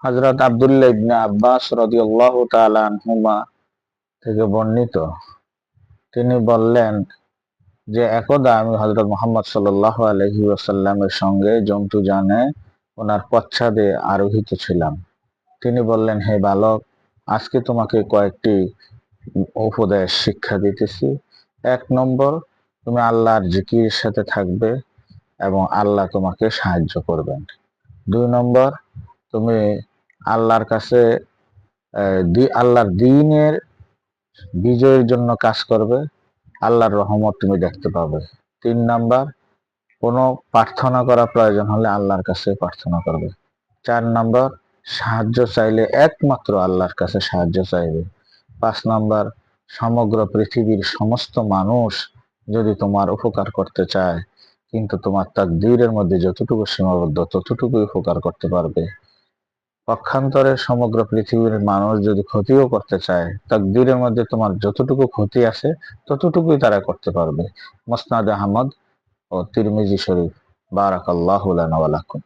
হযরত আব্দুল্লাহ ইবনে আব্বাস রাদিয়াল্লাহু তাআলা আনহুমা থেকে বর্ণিত, তিনি বললেন যে একদা আমি হযরত মুহাম্মদ সাল্লাল্লাহু আলাইহি ওয়াসাল্লামের সঙ্গে জন্তুযানে ওনার পশ্চাদে আরোহিত ছিলাম। তিনি বললেন, হে বালক, আজকে তোমাকে কয়েকটি উপদেশ শিক্ষা দিতেছি। ১ নম্বর, তুমি আল্লাহর জিকিরের সাথে থাকবে এবং আল্লাহ তোমাকে সাহায্য করবেন। ২ নম্বর, তুমি আল্লাহর কাছে আল্লাহর দ্বীনের বিজয়ের জন্য কাজ করবে, আল্লাহর রহমত তুমি দেখতে পাবে। ৩ নম্বর, কোনো প্রার্থনা করা প্রয়োজন হলে আল্লাহর কাছে প্রার্থনা করবে। ৪ নম্বর, সাহায্য চাইলে একমাত্র আল্লাহর কাছে সাহায্য চাইবে। ৫ নম্বর, সমগ্র পৃথিবীর সমস্ত মানুষ যদি তোমার উপকার করতে চায়, কিন্তু তোমার তাকদীরের মধ্যে যতটুকু সীমাবদ্ধ ততটুকুই উপকার করতে পারবে। পক্ষান্তরে সমগ্র পৃথিবীর মানুষ যদি ক্ষতিও করতে চায়, তাকদীরের মধ্যে তোমার যতটুকু ক্ষতি আছে ততটুকুই তারা করতে পারবে। মুসনাদ আহমদ ও তিরমিজি শরীফ। বারাকাল্লাহু লানা ওয়া লাকুম।